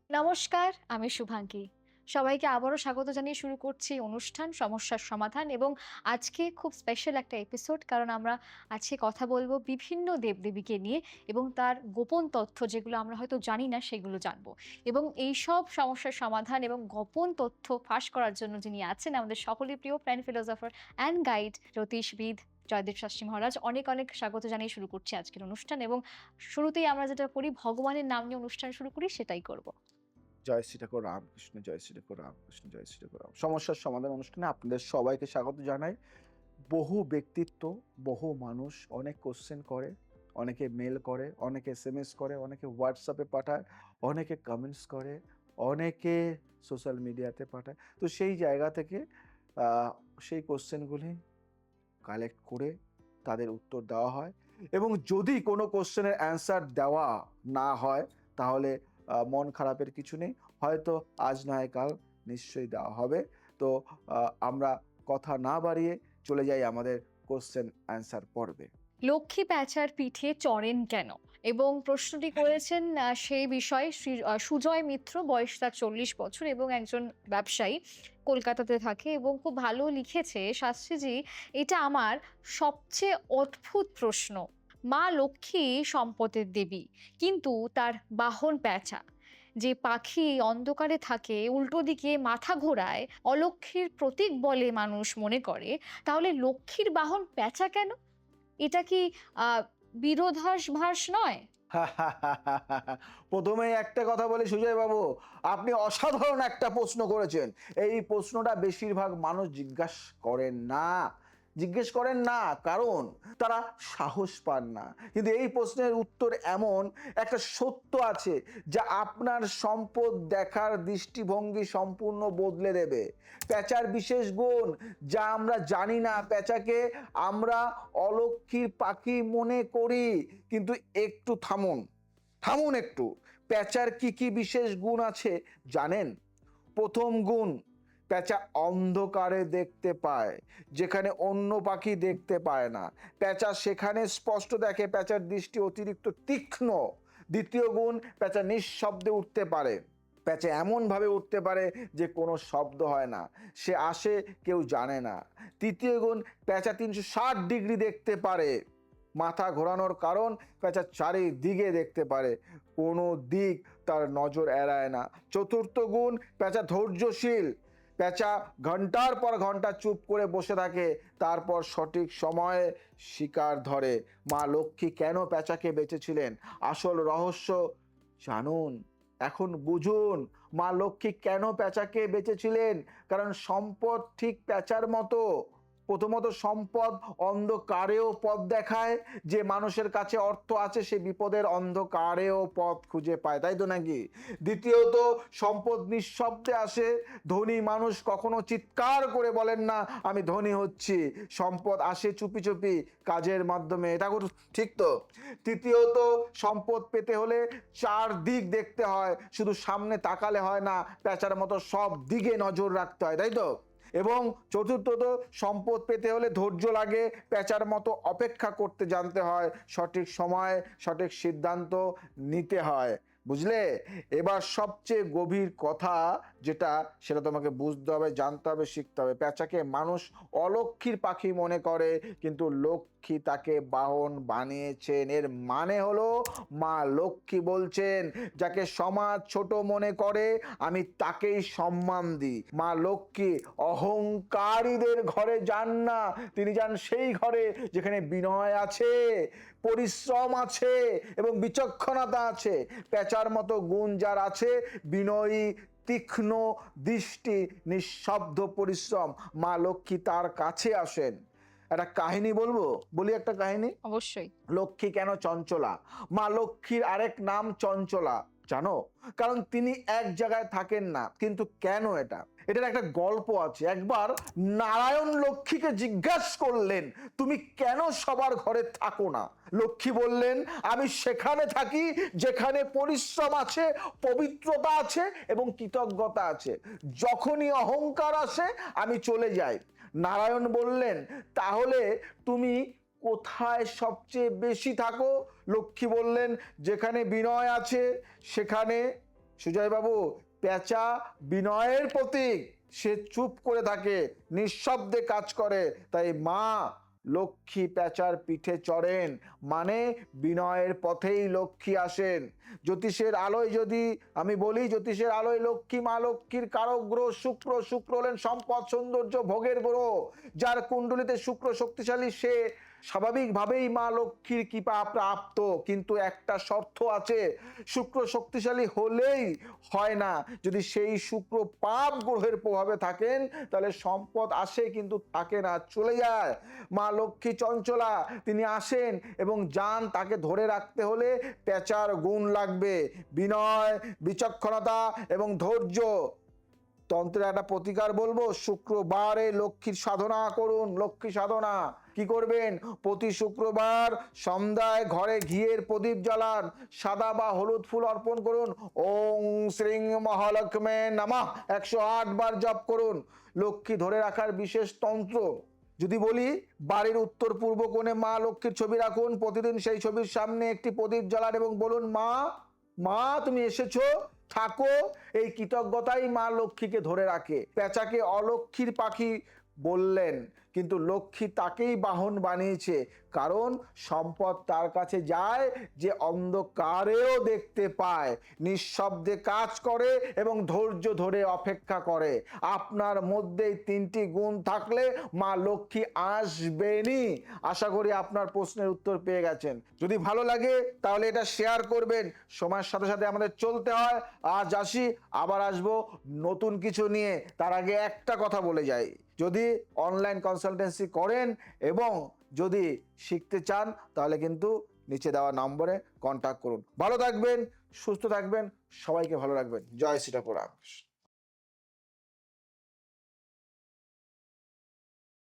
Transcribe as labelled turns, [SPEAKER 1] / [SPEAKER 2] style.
[SPEAKER 1] নমস্কার, আমি শুভাঙ্গী। সবাইকে আবারও স্বাগত জানিয়ে শুরু করছি অনুষ্ঠান সমস্যার সমাধান এবং আজকে খুব স্পেশাল একটা এপিসোড কারণ আমরা আজকে কথা বলবো বিভিন্ন দেবদেবীকে নিয়ে এবং তার গোপন তথ্য যেগুলো আমরা হয়তো জানি না সেগুলো জানবো। এবং এইসব সমস্যার সমাধান এবং গোপন তথ্য ফাঁস করার জন্য যিনি আছেন আমাদের সকলের প্রিয় প্ল্যান ফিলোসফার অ্যান্ড গাইড জ্যোতিষবিদ জয়দেব শাস্ত্রী মহারাজ। অনেক অনেক স্বাগত জানিয়ে শুরু করছি আজকের অনুষ্ঠান এবং শুরুতেই আমরা যেটা করি ভগবানের নাম নিয়ে অনুষ্ঠান শুরু করি সেটাই করব।
[SPEAKER 2] জয় শ্রী ঠাকুর রামকৃষ্ণ, জয় শ্রী ঠাকুর রামকৃষ্ণ, জয় শ্রী ঠাকুর রাম। সমস্যার সমাধান অনুষ্ঠানে আপনাদের সবাইকে স্বাগত জানাই। বহু ব্যক্তিত্ব, বহু মানুষ অনেক কোশ্চেন করে, অনেকে মেল করে, অনেকে SMS করে, অনেকে হোয়াটসঅ্যাপে পাঠায়, অনেকে কমেন্টস করে, অনেকে সোশ্যাল মিডিয়াতে পাঠায়। তো সেই জায়গা থেকে সেই কোশ্চেনগুলি কালেক্ট করে তাদের উত্তর দেওয়া হয় এবং যদি কোনো কোশ্চেনের অ্যান্সার দেওয়া না হয় তাহলে মন খারাপের কিছু নেই, হয়তো আজ নয় কাল নিশ্চয়ই দেওয়া হবে। তো আমরা কথা না বাড়িয়ে চলে যাই আমাদের কোশ্চেন অ্যান্সার পর্বে।
[SPEAKER 1] লক্ষ্মী প্যাঁচার পিঠে চড়েন কেন? এবং প্রশ্নটি করেছেন সেই বিষয়ে সুজয় মিত্র, বয়স তার 40 বছর এবং একজন ব্যবসায়ী, কলকাতাতে থাকে এবং খুব ভালো লিখেছে, শাস্ত্রীজি, এটা আমার সবচেয়ে অদ্ভুত প্রশ্ন। মা লক্ষ্মী সম্পদের দেবী, কিন্তু তার বাহন প্যাঁচা। যে পাখি অন্ধকারে থাকে, উল্টো দিকে মাথা ঘোরায়, অলক্ষ্মীর প্রতীক বলে মানুষ মনে করে, তাহলে লক্ষ্মীর বাহন প্যাঁচা কেন? এটা কি আহ বিরোধাভাস নয়?
[SPEAKER 2] প্রথমে একটা কথা বলি সুজয় বাবু, আপনি অসাধারণ একটা প্রশ্ন করেছেন। এই প্রশ্নটা বেশিরভাগ মানুষ জিজ্ঞেস করেন না কারণ তারা সাহস পান না। কিন্তু এই প্রশ্নের উত্তর এমন একটা সত্য আছে যা আপনার সম্পদ দেখার দৃষ্টিভঙ্গি সম্পূর্ণ বদলে দেবে। পেঁচার বিশেষ গুণ যা আমরা জানি না, পেঁচাকে আমরা অলক্ষীর পাখি মনে করি, কিন্তু একটু থামুন একটু। পেঁচার কি কি বিশেষ গুণ আছে জানেন? প্রথম গুণ, পেঁচা অন্ধকারে দেখতে পায় যেখানে অন্য পাখি দেখতে পায় না। পেঁচা সেখানে স্পষ্ট দেখে, পেঁচার দৃষ্টি অতিরিক্ত তীক্ষ্ণ। দ্বিতীয় গুণ, পেঁচা নিঃশব্দে উঠতে পারে। পেঁচা এমন ভাবে উঠতে পারে যে কোনো শব্দ হয় না, সে আসে কেউ জানে না। তৃতীয় গুণ, পেঁচা 360 ডিগ্রি দেখতে পারে। মাথা ঘোরানোর কারণ, পেঁচা চারিদিকে দেখতে পারে, কোনো দিক তার নজর এড়ায় না। চতুর্থ গুণ, পেঁচা ধৈর্যশীল। পেঁচা ঘন্টার পর ঘন্টা চুপ করে বসে থাকে, তারপর সঠিক সময়ে শিকার ধরে। মা লক্ষ্মী কেন পেঁচাকে বেঁচেছিলেন? আসল রহস্য জানুন, এখন বুঝুন মা লক্ষ্মী কেন পেঁচাকে বেঁচেছিলেন। কারণ সম্পদ ঠিক পেঁচার মতো। প্রথমত, সম্পদ অন্ধকারেও পথ দেখায়। যে মানুষের কাছে অর্থ আছে সে বিপদের অন্ধকারেও পথ খুঁজে পায়, তাই তো নাকি? দ্বিতীয়ত, সম্পদ নিঃশব্দে আসে। ধনী মানুষ কখনো চিৎকার করে বলেন না আমি ধনী হচ্ছি, সম্পদ আসে চুপি চুপি কাজের মাধ্যমে, এটা ঠিক তো? তৃতীয়ত, সম্পদ পেতে হলে চার দিক দেখতে হয়, শুধু সামনে তাকালে হয় না, পেঁচার মতো সব দিকে নজর রাখতে হয়, তাই তো? এবং চতুর্থত, সম্পদ পেতে হলে ধৈর্য লাগে, পেঁচার মতো অপেক্ষা করতে জানতে হয়, সঠিক সময়ে সঠিক সিদ্ধান্ত নিতে হয়। বুঝলে? এবার সবচেয়ে গভীর কথা যেটা, সেটা তোমাকে বুঝতে হবে, জানতে হবে, শিখতে হবে। পেঁচাকে মানুষ অলক্ষীর পাখি মনে করে, কিন্তু লক্ষ্মী তাকে বাহন বানিয়েছেন। এর মানে হলো মা লক্ষ্মী বলছেন, যাকে সমাজ ছোট মনে করে আমি তাকেই সম্মান দিই। মা লক্ষ্মী অহংকারীদের ঘরে যান না, তিনি যান সেই ঘরে যেখানে বিনয় আছে, পরিশ্রম আছে এবং বিচক্ষণতা আছে। পেঁচার মতো গুণ যার আছে, বিনয়ী, তীক্ষ্ণ দৃষ্টি, নিঃশব্দ পরিশ্রম, মা লক্ষ্মী তার কাছে আসেন। একটা কাহিনী বলি একটা কাহিনী।
[SPEAKER 1] অবশ্যই।
[SPEAKER 2] লক্ষ্মী কেন চঞ্চলা? মা লক্ষ্মীর আরেক নাম চঞ্চলা, জানো? কারণ তিনি এক জায়গায় থাকেন না। কিন্তু কেন? এটার একটা গল্প আছে। একবার নারায়ণ লক্ষ্মীকে জিজ্ঞাসা করলেন, তুমি কেন সবার ঘরে থাকো না? লক্ষ্মী বললেন, আমি সেখানে থাকি যেখানে পরিশ্রম আছে, পবিত্রতা আছে এবং কৃতজ্ঞতা আছে। যখনই অহংকার আসে আমি চলে যাই। নারায়ণ বললেন, তাহলে তুমি কোথায় সবচেয়ে বেশি থাকো? লক্ষ্মী বললেন, যেখানে বিনয় আছে সেখানে সুজয় বাবু, পেঁচা বিনয়ের প্রতীক, সে চুপ করে থাকে, নিঃশব্দে কাজ করে, তাই মা লক্ষ্মী পেঁচার পিঠে চড়েন, মানে বিনয়ের পথেই লক্ষ্মী আসেন। জ্যোতিষের আলোয় যদি আমি বলি, জ্যোতিষের আলোয় লক্ষ্মী, মা লক্ষ্মীর কারক গ্রহ শুক্র। শুক্র হলেন সম্পদ, সৌন্দর্য, ভোগের গ্রহ। যার কুণ্ডলিতে শুক্র শক্তিশালী, সে স্বাভাবিকভাবেই মা লক্ষ্মীর কৃপা প্রাপ্ত। কিন্তু একটা শর্ত আছে, শুক্র শক্তিশালী হলেই হয় না, যদি সেই শুক্র পাপ গ্রহের প্রভাবে থাকেন তাহলে সম্পদ আসে কিন্তু থাকে না, চলে যায়। মা লক্ষ্মী চঞ্চলা, তিনি আসেন এবং যান, তাকে ধরে রাখতে হলে পেঁচার গুণ লাগবে, বিনয়, বিচক্ষণতা এবং ধৈর্য। তন্ত্রের একটা প্রতিকার বলবো, শুক্রবারে লক্ষ্মীর সাধনা করুন। লক্ষ্মী সাধনা কি করবেন? প্রতি শুক্রবার সন্ধ্যায় ঘরে ঘিয়ের প্রদীপ জ্বালান, সাদা বা হলুদ ফুল অর্পণ করুন, ওং শ্রীং মহালক্ষ্মী নমঃ 108 বার জপ করুন। লক্ষ্মী ধরে রাখার বিশেষ তন্ত্র যদি বলি, বাড়ির উত্তর পূর্ব কোণে মা লক্ষ্মীর ছবি রাখুন, প্রতিদিন সেই ছবির সামনে একটি প্রদীপ জ্বালান এবং বলুন, মা, মা তুমি এসেছো, থাকো। এই কৃতজ্ঞতাই মা লক্ষ্মীকে ধরে রাখে। পেঁচাকে অলক্ষ্মীর পাখি বললেন, কিন্তু লক্ষ্মী তাকেই বাহন বানিয়েছে, কারণ সম্পদ তার কাছে যায় যে অন্ধকারেও দেখতে পায়, নিঃশব্দে কাজ করে এবং ধৈর্য ধরে অপেক্ষা করে। আপনার মধ্যে তিনটি গুণ থাকলে মা লক্ষ্মী আসবেনই। আশা করি আপনার প্রশ্নের উত্তর পেয়ে গেছেন। যদি ভালো লাগে তাহলে এটা শেয়ার করবেন। সময়ের সাথে সাথে আমাদের চলতে হয়। আজ আসি, আবার আসবো নতুন কিছু নিয়ে। তার আগে একটা কথা বলে যাই, যদি অনলাইন কনসালটেন্সি করেন এবং যদি শিখতে চান তাহলে কিন্তু নিচে দেওয়া নম্বরে কন্ট্যাক্ট করুন। ভালো থাকবেন, সুস্থ থাকবেন, সবাইকে ভালো রাখবেন। জয় শ্রী ঠাকুর রামকৃষ্ণ।